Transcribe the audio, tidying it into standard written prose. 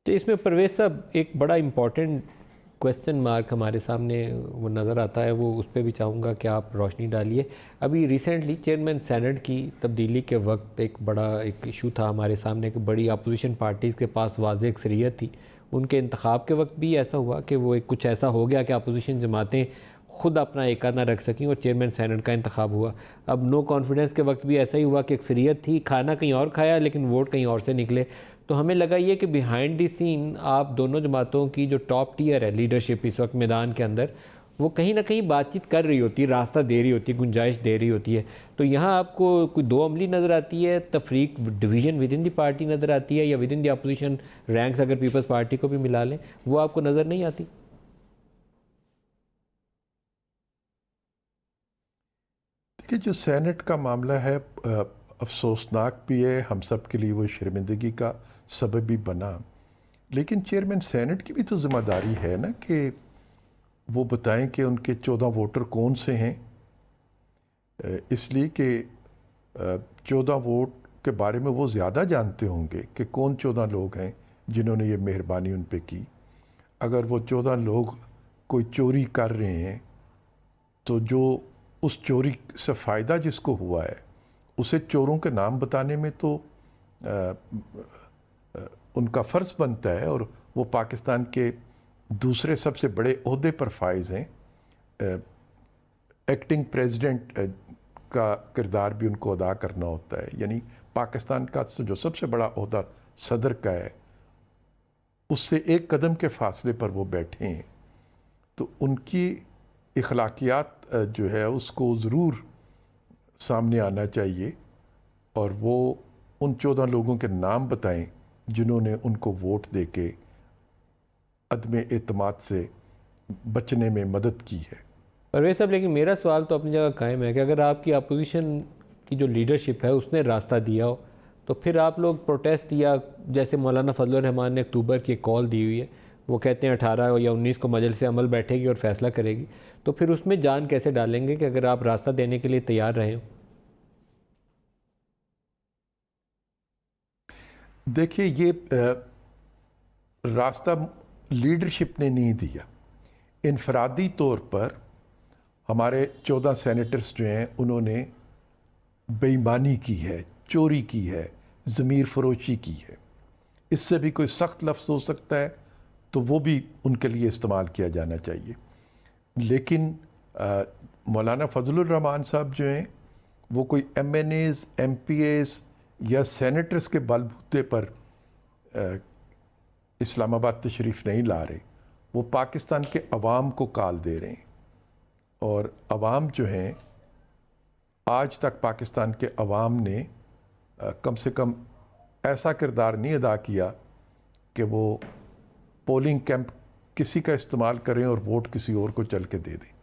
تو اس میں پرویز صاحب ایک بڑا امپورٹنٹ کویسچن مارک ہمارے سامنے وہ نظر آتا ہے، وہ اس پہ بھی چاہوں گا کہ آپ روشنی ڈالیے۔ ابھی ریسنٹلی چیئرمین سینٹ کی تبدیلی کے وقت ایک بڑا ایشو تھا ہمارے سامنے کہ بڑی اپوزیشن پارٹیز کے پاس واضح اکثریت تھی، ان کے انتخاب کے وقت بھی ایسا ہوا کہ وہ کچھ ایسا ہو گیا کہ اپوزیشن جماعتیں خود اپنا ایکا نہ رکھ سکیں اور چیئرمین سینٹ کا انتخاب ہوا۔ اب نو کانفیڈنس کے وقت بھی ایسا ہی ہوا کہ اکثریت تھی، کھانا کہیں اور کھایا لیکن ووٹ کہیں اور سے نکلے۔ تو ہمیں لگا یہ کہ بیہائنڈ دی سین آپ دونوں جماعتوں کی جو ٹاپ ٹیئر ہے لیڈرشپ اس وقت میدان کے اندر، وہ کہیں نہ کہیں بات چیت کر رہی ہوتی ہے، راستہ دے رہی ہوتی ہے، گنجائش دے رہی ہوتی ہے۔ تو یہاں آپ کو کوئی دو عملی نظر آتی ہے، تفریق division with in the party نظر آتی ہے، یا with in the opposition ranks اگر پیپلز پارٹی کو بھی ملا لیں وہ آپ کو نظر نہیں آتی؟ دیکھیے، جو سینٹ کا معاملہ ہے افسوسناک بھی ہے، ہم سب کے لیے وہ شرمندگی کا سبب بھی بنا، لیکن چیئرمین سینٹ کی بھی تو ذمہ داری ہے نا کہ وہ بتائیں کہ ان کے 14 ووٹر کون سے ہیں۔ اس لیے کہ 14 ووٹ کے بارے میں وہ زیادہ جانتے ہوں گے کہ کون 14 لوگ ہیں جنہوں نے یہ مہربانی ان پہ کی۔ اگر وہ 14 لوگ کوئی چوری کر رہے ہیں تو جو اس چوری سے فائدہ جس کو ہوا ہے اسے چوروں کے نام بتانے میں تو ان کا فرض بنتا ہے، اور وہ پاکستان کے دوسرے سب سے بڑے عہدے پر فائز ہیں۔ ایکٹنگ پریزیڈنٹ کا کردار بھی ان کو ادا کرنا ہوتا ہے، یعنی پاکستان کا جو سب سے بڑا عہدہ صدر کا ہے اس سے ایک قدم کے فاصلے پر وہ بیٹھے ہیں۔ تو ان کی اخلاقیات جو ہے اس کو ضرور سامنے آنا چاہیے، اور وہ ان 14 لوگوں کے نام بتائیں جنہوں نے ان کو ووٹ دے کے عدم اعتماد سے بچنے میں مدد کی ہے۔ پرویز صاحب، لیکن میرا سوال تو اپنی جگہ قائم ہے کہ اگر آپ کی اپوزیشن کی جو لیڈرشپ ہے اس نے راستہ دیا ہو تو پھر آپ لوگ پروٹیسٹ، یا جیسے مولانا فضل الرحمان نے اکتوبر کی ایک کال دی ہوئی ہے، وہ کہتے ہیں 18 یا 19 کو مجلس عمل بیٹھے گی اور فیصلہ کرے گی، تو پھر اس میں جان کیسے ڈالیں گے کہ اگر آپ راستہ دینے کے لیے تیار رہے ہوں؟ دیکھیے، یہ راستہ لیڈرشپ نے نہیں دیا، انفرادی طور پر ہمارے 14 سینیٹرز جو ہیں انہوں نے بے ایمانی کی ہے، چوری کی ہے، ضمیر فروشی کی ہے۔ اس سے بھی کوئی سخت لفظ ہو سکتا ہے تو وہ بھی ان کے لیے استعمال کیا جانا چاہیے، لیکن مولانا فضل الرحمان صاحب جو ہیں وہ کوئی M N As, M P As یا سینیٹرز کے بل بوتے پر اسلام آباد تشریف نہیں لا رہے، وہ پاکستان کے عوام کو کال دے رہے ہیں، اور عوام جو ہیں آج تک پاکستان کے عوام نے کم سے کم ایسا کردار نہیں ادا کیا کہ وہ پولنگ کیمپ کسی کا استعمال کریں اور ووٹ کسی اور کو چل کے دے دیں۔